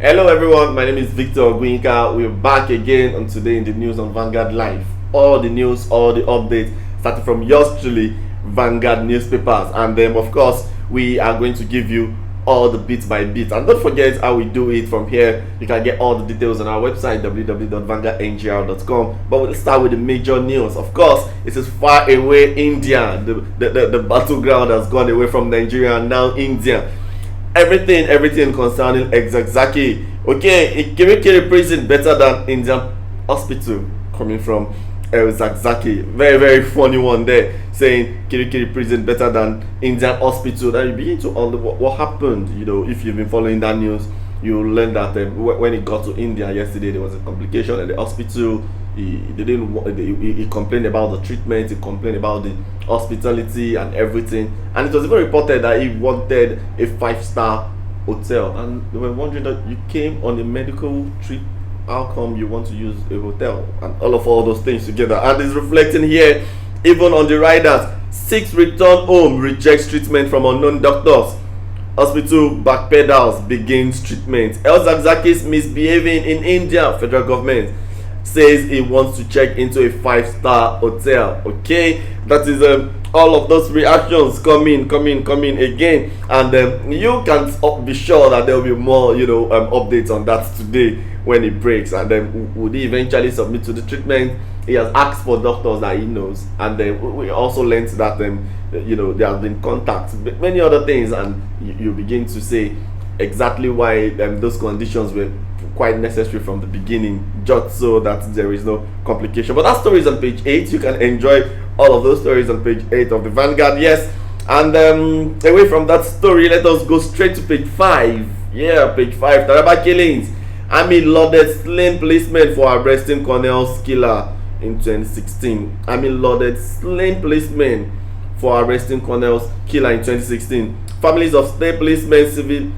Hello everyone, my name is Victor Oguinka. We're back again on Today in the News on Vanguard Live. All the news, all the updates, starting from yours truly, Vanguard newspapers. And then of course, we are going to give you all the bits by bits. And don't forget how we do it from here. You can get all the details on our website, www.vanguardngr.com. But we'll start with the major news. Of course, it is far away India. The battleground has gone away from Nigeria and now India. Everything concerning Exakzaki. Okay, Kirikiri prison better than Indian hospital, coming from Exakzaki. Very funny one there, saying Kirikiri prison better than Indian hospital. Then you begin to wonder what happened. You know, if you've been following that news, you learn that when it got to India yesterday, there was a complication at the hospital. He complained about the treatment, he complained about the hospitality and everything, and it was even reported that he wanted a 5-star hotel, and they were wondering that you came on a medical trip, how come you want to use a hotel, and all those things together. And it's reflecting here even on the riders. 6 return home, rejects treatment from unknown doctors. Hospital backpedals, begins treatment. Exakzaki is misbehaving in India. Federal government says he wants to check into a 5-star hotel. Okay, that is all of those reactions coming again, and you can be sure that there will be more updates on that today when it breaks. And then would he eventually submit to the treatment? He has asked for doctors that he knows, and then we also learned that there have been contacts, many other things, and you begin to say exactly why those conditions were quite necessary from the beginning, just so that there is no complication. But that story is on page 8. You can enjoy all of those stories on page 8 of the Vanguard. Yes, and away from that story, let us go straight to page 5. Yeah, page 5. Taraba killings. Army lauded slain policemen for arresting Cornell's killer in 2016. Army lauded slain policemen for arresting Cornell's killer in 2016. Families of state policemen,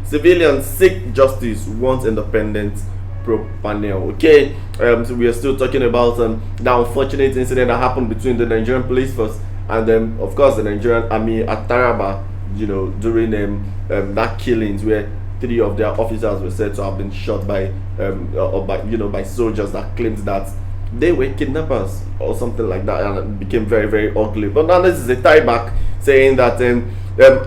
civilians seek justice, want independent probe panel. Okay, so we are still talking about the unfortunate incident that happened between the Nigerian police force and of course the Nigerian army at Taraba, during that killings where 3 of their officers were said to have been shot by by soldiers that claimed that they were kidnappers or something like that, and it became very ugly. But now this is a tie back saying that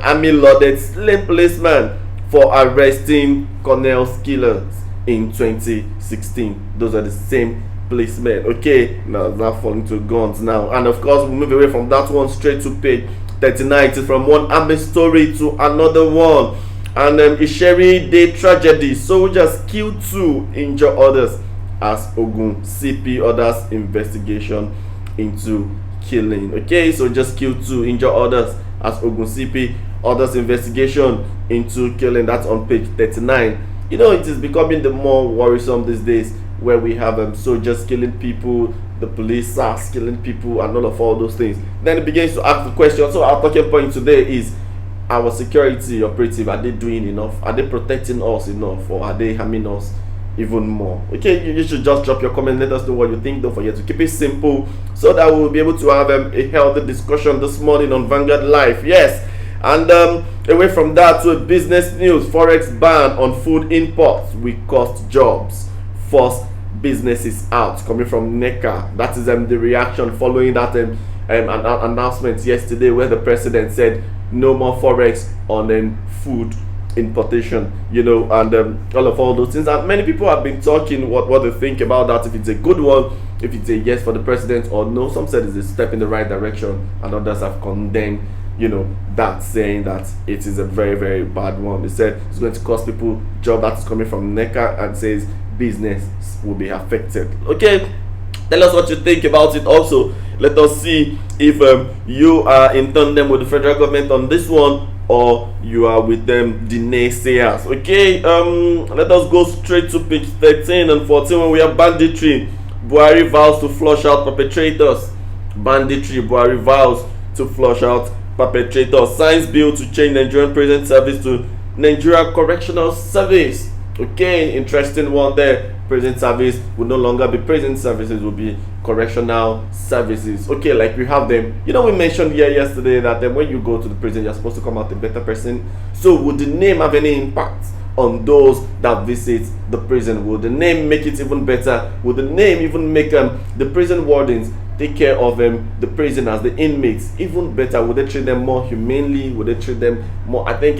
army lauded slain policeman for arresting Cornell's killers in 2016. Those are the same policemen. Okay, now falling to guns now, and of course we move away from that one straight to page 39. It's from one army story to another one, and Isheri Day tragedy. Soldiers kill 2, injure others as Ogun CP orders investigation into killing. Okay, so just kill 2, injure others as Ogun CP orders investigation into killing. That's on page 39. It is becoming the more worrisome these days, where we have soldiers killing people, the police are killing people, and all those things. Then it begins to ask the question. So our talking point today is, our security operative, are they doing enough? Are they protecting us enough, or are they harming us even more? Okay, you should just drop your comment, let us know what you think. Don't forget to keep it simple so that we'll be able to have a healthy discussion this morning on Vanguard Live. Yes, and away from that to business news. Forex ban on food imports will cost jobs, force businesses out, coming from NECA. That is the reaction following that an announcement yesterday where the president said no more forex on food importation, and all those things. And many people have been talking what they think about that, if it's a good one, if it's a yes for the president or no. Some said it's a step in the right direction, and others have condemned that, saying that it is a very bad one. They said it's going to cost people job. That is coming from NECA, and says business will be affected. Okay, tell us what you think about it. Also, let us see if you are in tandem with the federal government on this one, or you are with them, the naysayers. Okay, let us go straight to page 13 and 14, when we have banditry. Buhari vows to flush out perpetrators. Banditry. Buhari vows to flush out perpetrators. Signs bill to change Nigerian prison service to Nigeria Correctional Service. Okay, interesting one there. Prison service will no longer be prison services, will be correctional services. Okay, like we have them. We mentioned here yesterday that when you go to the prison, you're supposed to come out a better person. So would the name have any impact on those that visit the prison? Will the name make it even better? Will the name even make the prison wardens take care of the prisoners, the inmates, even better? Would they treat them more humanely? Would they treat them more? I think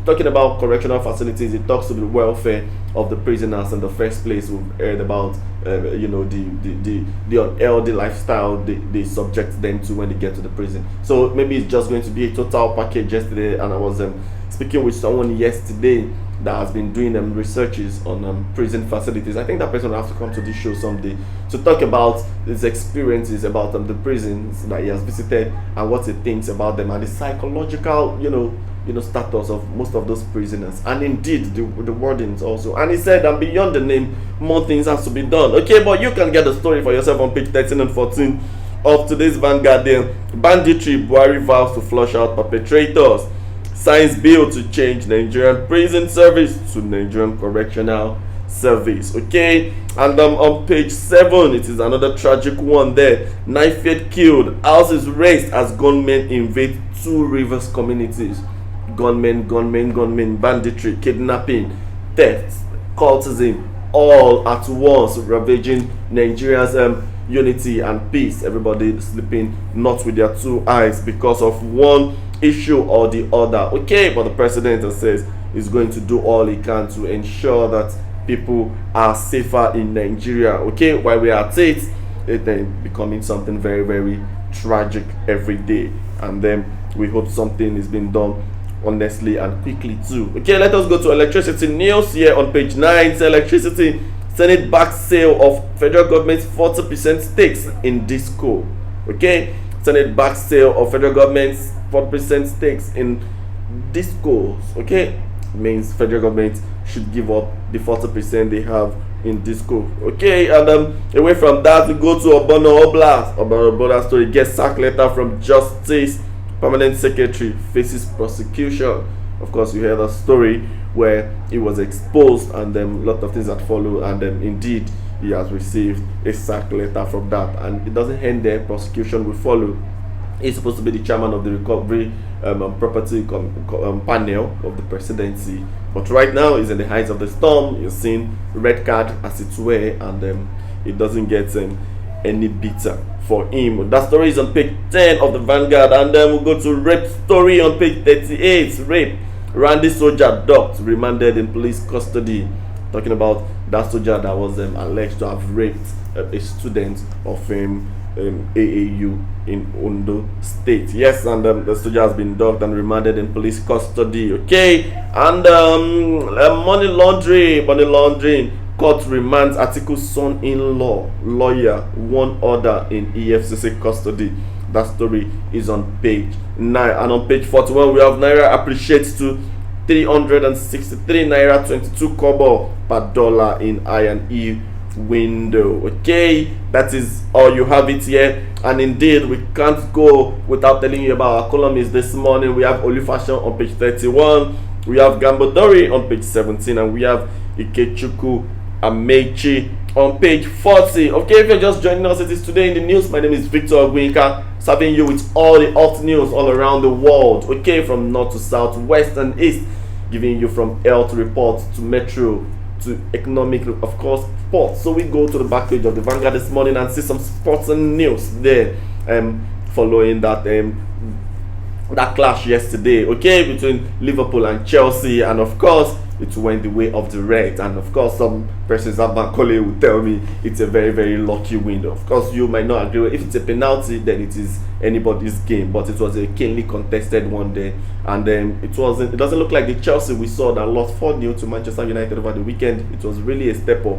talking about correctional facilities, it talks to the welfare of the prisoners in the first place. We've heard about the unhealthy lifestyle they subject them to when they get to the prison. So maybe it's just going to be a total package. Yesterday, and I was speaking with someone yesterday that has been doing researches on prison facilities. I think that person will have to come to this show someday to talk about his experiences about the prisons that he has visited and what he thinks about them and the psychological status of most of those prisoners, and indeed the wardens also. And he said that beyond the name, more things has to be done. Okay, but you can get the story for yourself on page 13 and 14 of today's Vanguard. Banditry, Buhari vows to flush out perpetrators. Signs bill to change Nigerian prison service to Nigerian correctional service. Okay, and on page 7, it is another tragic one there. Knife killed, houses razed as gunmen invade 2 Rivers communities. Gunmen, banditry, kidnapping, theft, cultism, all at once ravaging Nigeria's unity and peace. Everybody sleeping not with their 2 eyes because of one issue or the other. Okay, but the president says he's going to do all he can to ensure that people are safer in Nigeria. Okay, while we are at it then becoming something very, very tragic every day, and then we hope something is being done honestly and quickly too. Okay, let us go to electricity news here on page 9. So electricity, Senate backs sale of federal government's 40% stakes in Disco. Okay, Senate backs sale of federal government's 40% stakes in Discos. Okay, means federal government should give up the 40% they have in Disco. Okay, and away from that, we go to Obono Oblast. Obono Oblast story, gets sack letter from Justice Permanent Secretary, faces prosecution. Of course, you heard a story where he was exposed and a lot of things that follow, and indeed he has received a sack letter from that. And it doesn't end there, prosecution will follow. He's supposed to be the chairman of the recovery property panel of the presidency, but right now he's in the heights of the storm. You're seeing red card as it were, and it doesn't get any better for him. That story is on page 10 of the Vanguard, and then we'll go to rape story on page 38. Rape, Randy soldier docked, remanded in police custody. Talking about that soldier that was alleged to have raped a student of AAU in Ondo State. Yes, and the soldier has been docked and remanded in police custody. Okay, and money laundering. Court remands Atiku's son-in-law lawyer, one order in EFCC custody. That story is on page 9. And on page 41, we have Naira appreciates to 363 Naira 22 kobo per dollar in I&E window. Okay, that is all you have it here. And indeed, we can't go without telling you about our columnists this morning. We have Olufashion on page 31, we have Gambodori on page 17, and we have Ikechukwu Amechi on page 40. Okay, if you're just joining us, it is Today in the News. My name is Victor Ogwinka, serving you with all the hot news all around the world. Okay, from north to south, west and east, giving you from health reports to metro to economic, of course, sports. So we go to the back page of the Vanguard this morning and see some sports and news there. Following that that clash yesterday, okay, between Liverpool and Chelsea, and of course it went the way of the Reds. And of course, some persons at Bankole will tell me it's a very, very lucky win. Of course, you might not agree. If it's a penalty, then it is anybody's game, but it was a keenly contested one day, and it doesn't look like the Chelsea we saw that lost 4-0 to Manchester United over the weekend. It was really a step up,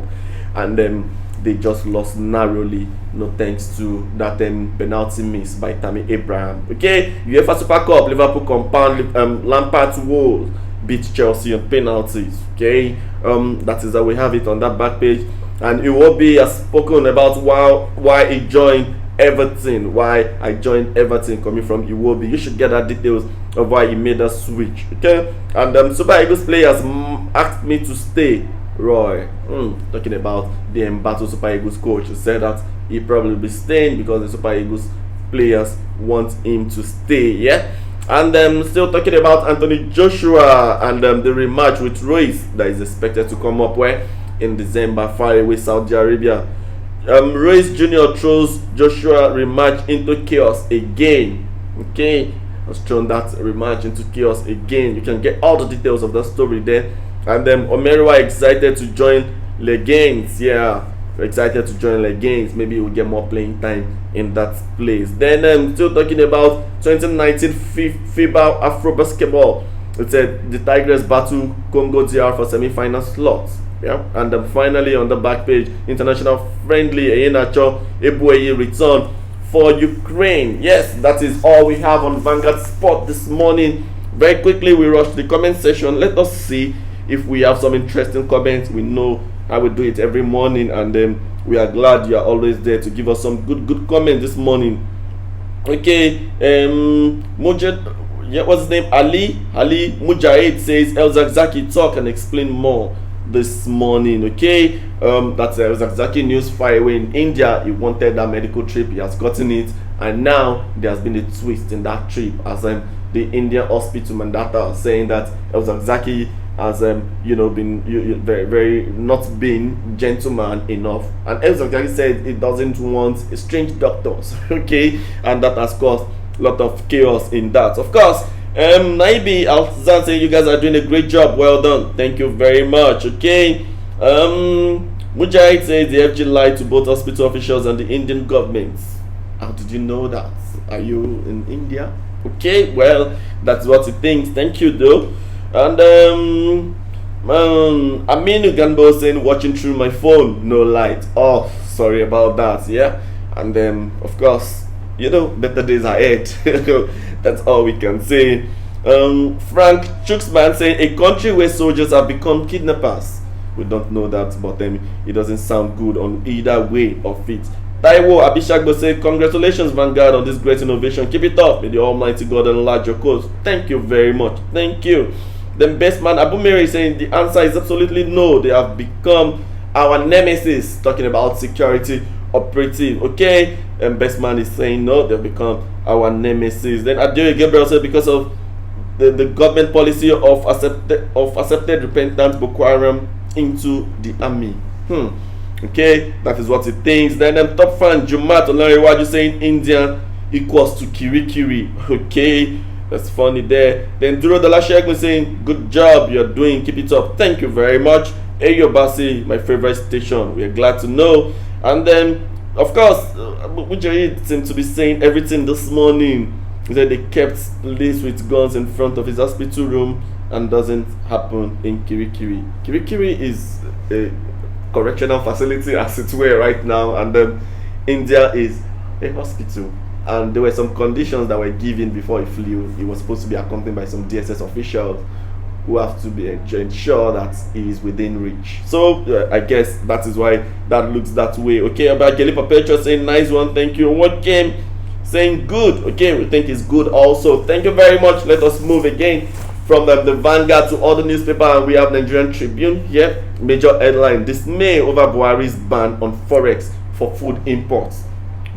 and they just lost narrowly, no thanks to that penalty miss by Tammy Abraham. Okay, UEFA Super Cup, Liverpool compound Lampard's woes, beat Chelsea on penalties. Okay, that is how we have it on that back page. And Iwobi has spoken about why he joined Everton. Why I joined Everton, coming from Iwobi. You should get that details of why he made that switch. Okay, and Super Eagles players asked me to stay. Roy, talking about the embattled Super Eagles coach, said that he probably will be staying because the Super Eagles players want him to stay. Yeah. And still talking about Anthony Joshua and the rematch with Ruiz that is expected to come up where in December, far away Saudi Arabia. Ruiz Jr. throws Joshua rematch into chaos again. Okay, has thrown that rematch into chaos again. You can get all the details of that story there. And Omerwa excited to join Leganes. Yeah, excited to join Leganes. Maybe we'll get more playing time in that place. Then still talking about 2019 FIBA Afro Basketball. It said the Tigers battle Congo DR for semi-final slots. Yeah, and finally on the back page, international friendly Eyenacho Ebueyi return for Ukraine. Yes, that is all we have on Vanguard Sport this morning. Very quickly, we rush the comment section. Let us see if we have some interesting comments. We know I will do it every morning, and we are glad you are always there to give us some good comments this morning. Okay, Mujahid, yeah, what's his name? Ali Mujahid says El Zakzaki talk and explain more this morning. Okay, that's El Zakzaki news far away in India. He wanted that medical trip, he has gotten it, and now there has been a twist in that trip as the Indian hospital mandata saying that El Zakzaki has been very very not been gentleman enough, and El Zakzaki said he doesn't want strange doctors. Okay, and that has caused a lot of chaos in that. Of course, Naibi Alzan saying you guys are doing a great job, well done, thank you very much. Okay, Mujahid says the FG lied to both hospital officials and the Indian government. How did you know that? Are you in India? Okay, well, that's what he thinks. Thank you though. And Aminu Gambo saying watching through my phone, no light. Oh, sorry about that. Yeah, and of course, better days ahead. That's all we can say. Frank Chuksman saying a country where soldiers have become kidnappers. We don't know that, but it doesn't sound good on either way of it. Taiwo Abishagbo said, congratulations Vanguard on this great innovation. Keep it up. May the Almighty God enlarge your cause. Thank you very much. Thank you. The best man Abu Mary is saying the answer is absolutely no. They have become our nemesis. Talking about security operative. Okay, and best man is saying no, they've become our nemesis. Then Adeoye Gabriel said because of the government policy of accepted repentant Boko Haram into the army. Okay, that is what he thinks. Then top fan Jumat Olariwaju saying India equals to Kirikiri. Okay, that's funny there. Then Duro Dalashegun saying good job you're doing, keep it up. Thank you very much. Eyo Basi, my favorite station, we are glad to know. And then of course Mujahid seemed to be saying everything this morning. He said they kept police with guns in front of his hospital room and doesn't happen in Kirikiri. Kirikiri is a correctional facility as it were right now, and India is a hospital, and there were some conditions that were given before he flew. He was supposed to be accompanied by some DSS officials who have to ensure that he is within reach. So I guess that is why that looks that way. Okay, about Geli Perpetua saying nice one, thank you. What game saying good? Okay, we think it's good also. Thank you very much. Let us move again from the Vanguard to other newspaper, and we have Nigerian Tribune here. Major headline: dismay over Buhari's ban on forex for food imports.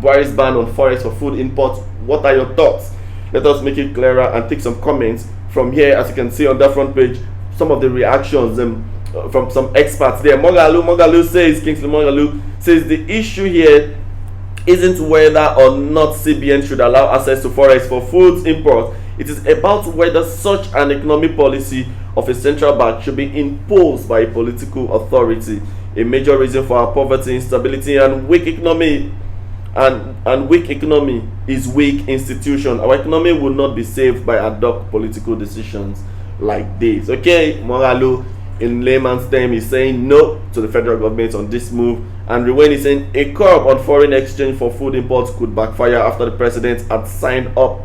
Buhari's ban on forex for food imports. What are your thoughts? Let us make it clearer and take some comments from here. As you can see on the front page, some of the reactions from some experts there. Mogalu says, Kingsley Mogalu says the issue here isn't whether or not CBN should allow access to forex for foods imports. It is about whether such an economic policy of a central bank should be imposed by a political authority. A major reason for our poverty, instability, and weak economy and weak economy is weak institution. Our economy will not be saved by ad hoc political decisions like this. Okay, Mogalu in layman's term is saying no to the federal government on this move, and Rewen is saying a curb on foreign exchange for food imports could backfire after the president had signed up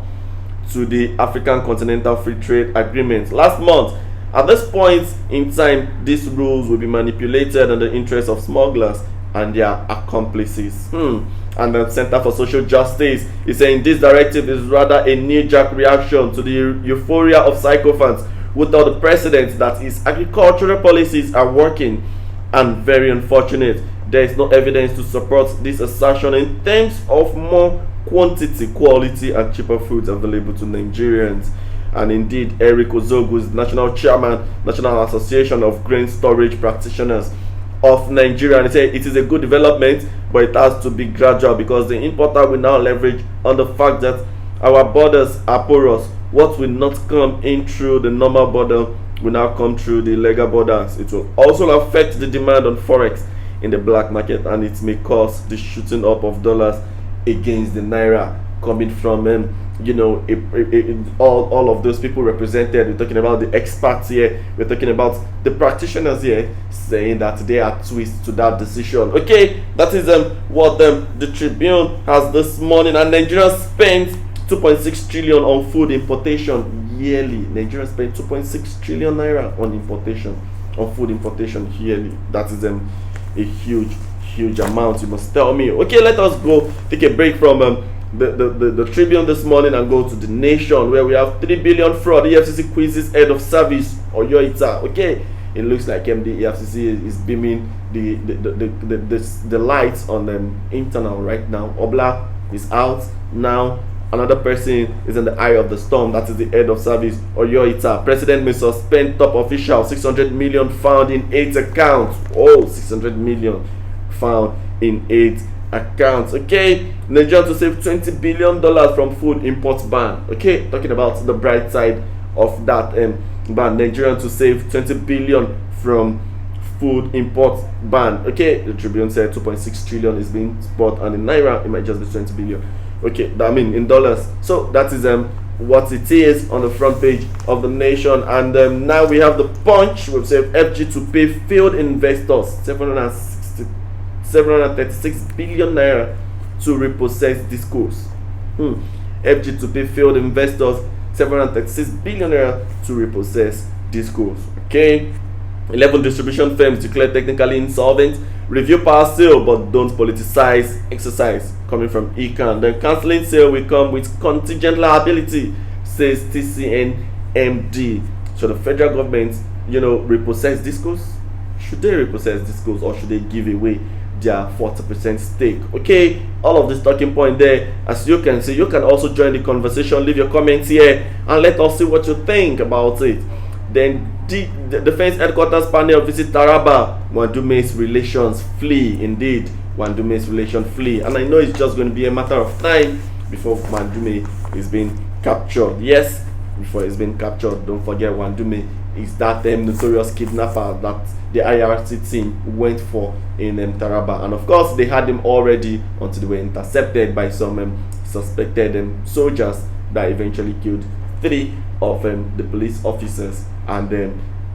to the African Continental Free Trade Agreement last month. At this point in time, these rules will be manipulated in the interest of smugglers and their accomplices. And the Center for Social Justice is saying this directive is rather a knee-jerk reaction to the euphoria of sycophants who tell the president that his agricultural policies are working, and very unfortunate. There is no evidence to support this assertion in terms of more quantity, quality, and cheaper foods available to Nigerians. And indeed, Eric Ozogu is National Chairman, National Association of Grain Storage Practitioners of Nigeria. And he said it is a good development, but it has to be gradual because the importer will now leverage on the fact that our borders are porous. What will not come in through the normal border will now come through the illegal borders. It will also affect the demand on forex in the black market, and it may cause the shooting up of dollars against the naira coming from all of those people represented. We're talking about the experts here, we're talking about the practitioners here, saying that they are twists to that decision. Okay, that is what the Tribune has this morning. And Nigeria spent 2.6 trillion on food importation yearly. Nigeria spent 2.6 trillion naira on food importation yearly. That is a huge amount, you must tell me. Okay, let us go take a break from the Tribune this morning and go to the Nation, where we have 3 billion fraud. EFCC quizzes head of service Oyoita. Okay, it looks like the EFCC is beaming the lights on them internal right now. Obla is out now. Another person is in the eye of the storm. That is the head of service Oyoita. President may suspend top official. 600 million found in 8 accounts. Oh, 600 million found in 8 accounts. Okay, Nigeria to save $20 billion from food imports ban. Okay, talking about the bright side of that ban. Nigeria to save 20 billion from food import ban. Okay, the Tribune said 2.6 trillion is being spent, and in naira it might just be 20 billion. Okay, I mean in dollars. So that is what it is on the front page of the Nation. And now we have the Punch. We've said FG to pay failed investors 736 billion naira to repossess Discourse. FG to pay failed investors 736 billion naira to repossess Discourse. Okay, 11 distribution firms declared technically insolvent. Review power sale but don't politicize exercise, coming from ECAN. Then cancelling sale will come with contingent liability, says TCNMD. So the federal government, repossess Discourse? Should they repossess Discourse, or should they give away their 40% stake? Okay, all of this talking point there. As you can see, you can also join the conversation. Leave your comments here and let us see what you think about it. Then the Defense Headquarters panel visit Taraba. Wandume's relations flee. Indeed, Wandume's relations flee. And I know it's just going to be a matter of time before Wandume is being captured. Yes, before he's been captured. Don't forget, Wandume is that notorious kidnapper that the IRC team went for in Taraba. And of course, they had him already until they were intercepted by some suspected soldiers that eventually killed 3 of the police officers. And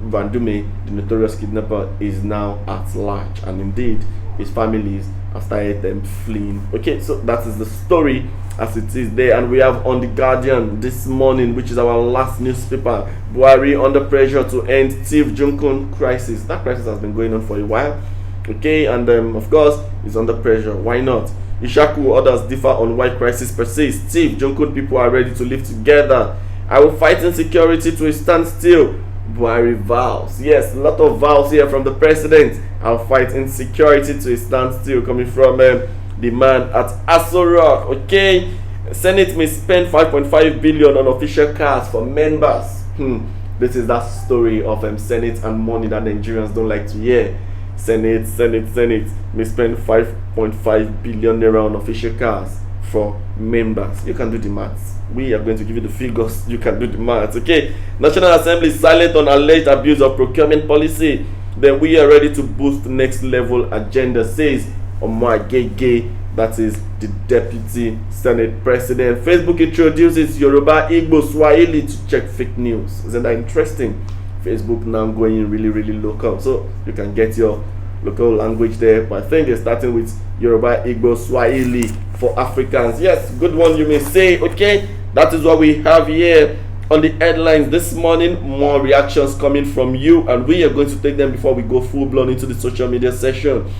Wandume, the notorious kidnapper, is now at large, and indeed his families have started fleeing. Okay, so that is the story as it is there. And we have on The Guardian this morning, which is our last newspaper, Buhari under pressure to end Steve Jonkun crisis. That crisis has been going on for a while. Okay, and of course it's under pressure. Why not? Ishaku others differ on why crisis persists. Steve Jonkun people are ready to live together. I will fight insecurity to a standstill, Buhari vows. Yes, a lot of vows here from the president. I'll fight insecurity to a standstill, coming from the man at Aso Rock. Okay, Senate may spend 5.5 billion on official cars for members. This is that story of Senate and money that Nigerians don't like to hear. Senate may spend 5.5 billion naira on official cars for members. You can do the maths. We are going to give you the figures. You can do the maths. Okay. National Assembly is silent on alleged abuse of procurement policy. Then we are ready to boost next level agenda, says Omoagege, that is the Deputy Senate President. Facebook introduces Yoruba, Igbo, Swahili to check fake news. Isn't that interesting? Facebook now going really local, so you can get your local language there. But I think they're starting with Yoruba, Igbo, Swahili for Africans. Yes, good one, you may say. Okay, that is what we have here on the headlines this morning. More reactions coming from you, and we are going to take them before we go full blown into the social media session.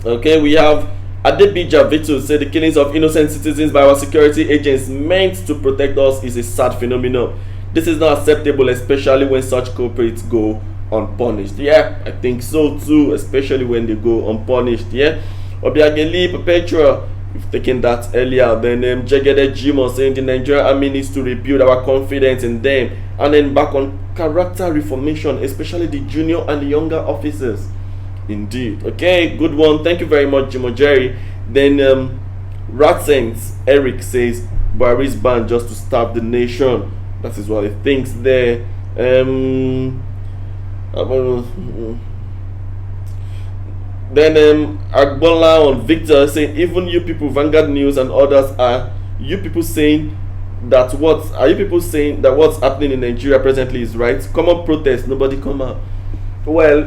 Okay, we have Adebija Vitu say the killings of innocent citizens by our security agents meant to protect us is a sad phenomenon. This is not acceptable, especially when such culprits go unpunished. Yeah, I think so too, especially when they go unpunished. Yeah, Obiageli Perpetua We've taken that earlier. Then Jegede Jimo saying the Nigerian army needs to rebuild our confidence in them. And then back on character reformation, especially the junior and the younger officers. Indeed. Okay, good one. Thank you very much, Jimo Jerry. Then Ratsense Eric says Buhari's ban just to starve the nation. That is what he thinks there. Then Agbola on Victor saying even you people, Vanguard News and others, are you people saying that what's happening in Nigeria presently is right? Come on, protest. Nobody come out. Well,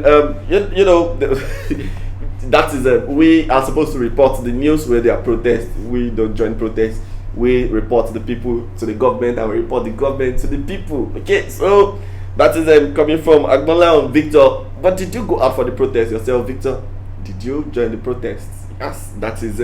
you know, that is we are supposed to report the news where there are protests. We don't join protests. We report the people to the government, and we report the government to the people. Okay, so that is coming from Agbola on Victor. But did you go out for the protest yourself, Victor? Did you join the protests? Yes, that is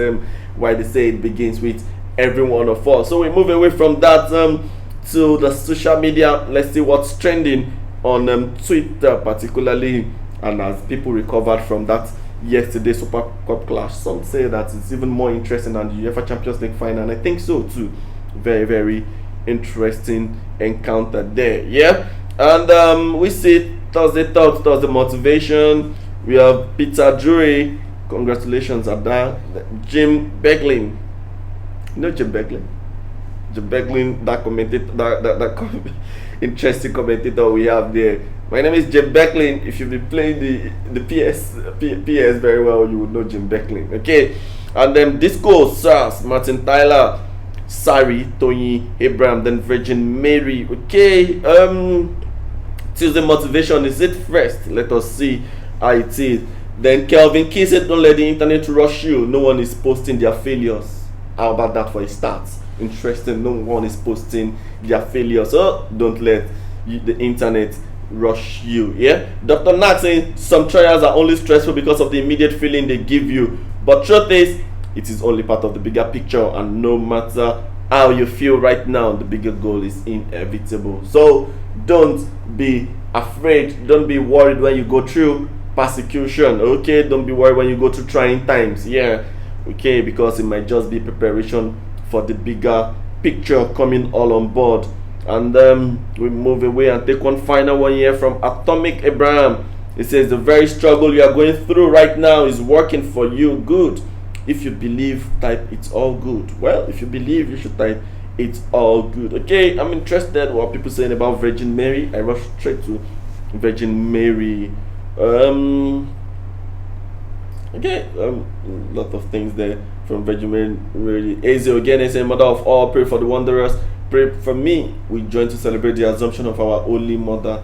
why they say it begins with every one of us. So we move away from that to the social media. Let's see what's trending on Twitter particularly, and as people recovered from that yesterday Super Cup clash, some say that it's even more interesting than the UEFA Champions League final, and I think so too. Very, very interesting encounter there. Yeah, and we see Thursday thoughts, Thursday motivation. We have Peter Drury. Congratulations at that. Jim Beglin. You know Jim Beglin? Jim Beglin, that commentator, that interesting commentator we have there. My name is Jim Beglin. If you've been playing the PS very well, you would know Jim Beglin. Okay. And then Disco, Sars, Martin Tyler, Sari, Tony, Abraham, then Virgin Mary. Okay. Tuesday motivation, is it first? Let us see how it is. Then Kelvin Key said, don't let the internet rush you. No one is posting their failures. How about that for a start? Interesting. No one is posting their failures. So don't let the internet rush you. Yeah. Dr. Nat saying some trials are only stressful because of the immediate feeling they give you. But truth is, it is only part of the bigger picture, and no matter how you feel right now, the bigger goal is inevitable. So don't be afraid. Don't be worried when you go through persecution. Okay, don't be worried when you go through trying times. Yeah, okay, because it might just be preparation for the bigger picture coming all on board. And we move away and take one final one here from Atomic Abraham. It says the very struggle you are going through right now is working for you. Good. If you believe, type it's all good. Well, if you believe, you should type it's all good. Okay, I'm interested what people saying about Virgin Mary. I rush straight to Virgin Mary. Okay, a lot of things there from Virgin Mary. Really, Azio again is a mother of all, pray for the wanderers. Pray for me. We join to celebrate the assumption of our Holy Mother,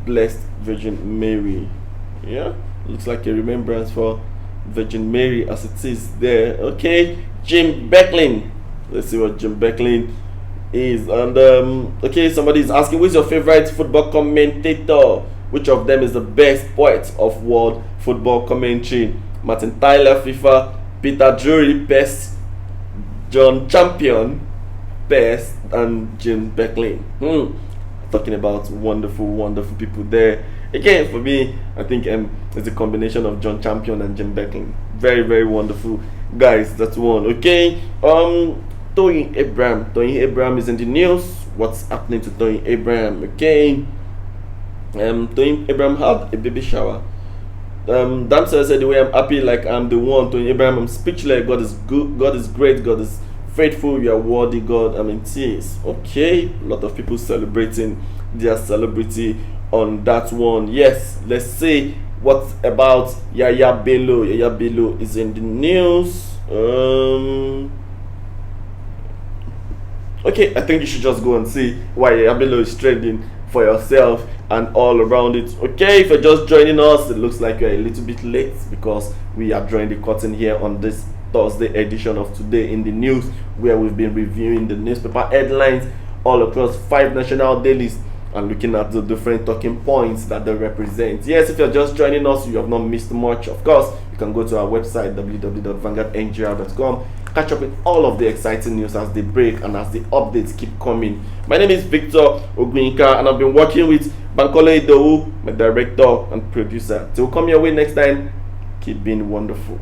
Blessed Virgin Mary. Yeah, looks like a remembrance for Virgin Mary as it is there. Okay, Jim Becklin. Let's see what Jim Becklin is. And okay, somebody is asking, who's your favorite football commentator? Which of them is the best poet of world football commentary? Martin Tyler, FIFA, Peter Drury, best, John Champion, best, and Jim Becklin. Talking about wonderful, wonderful people there. Again, for me, I think it's a combination of John Champion and Jim Becklin. Very, very wonderful guys. That's one. Okay. Tony Abraham. Tony Abraham is in the news. What's happening to Tony Abraham? Okay. Tony Abraham had a baby shower. Damsel said, the way I'm happy, like I'm the one. Tony Abraham, I'm speechless. God is good. God is great. God is faithful. You are worthy, God. I'm in tears. Okay. A lot of people celebrating their celebrity on that one. Yes. Let's see what about Yaya Bello. Yaya Bello is in the news. Okay, I think you should just go and see why Yaya Bello is trending for yourself and all around it. Okay, if you're just joining us, it looks like you're a little bit late because we are drawing the curtain here on this Thursday edition of Today in the News, where we've been reviewing the newspaper headlines all across 5 national dailies and looking at the different talking points that they represent. Yes, if you're just joining us, you have not missed much. Of course, you can go to our website www.vanguardngr.com, catch up with all of the exciting news as they break and as the updates keep coming. My name is Victor Ogwinka, and I've been working with Bankole Idowu, my director and producer. Till we come your way next time, keep being wonderful.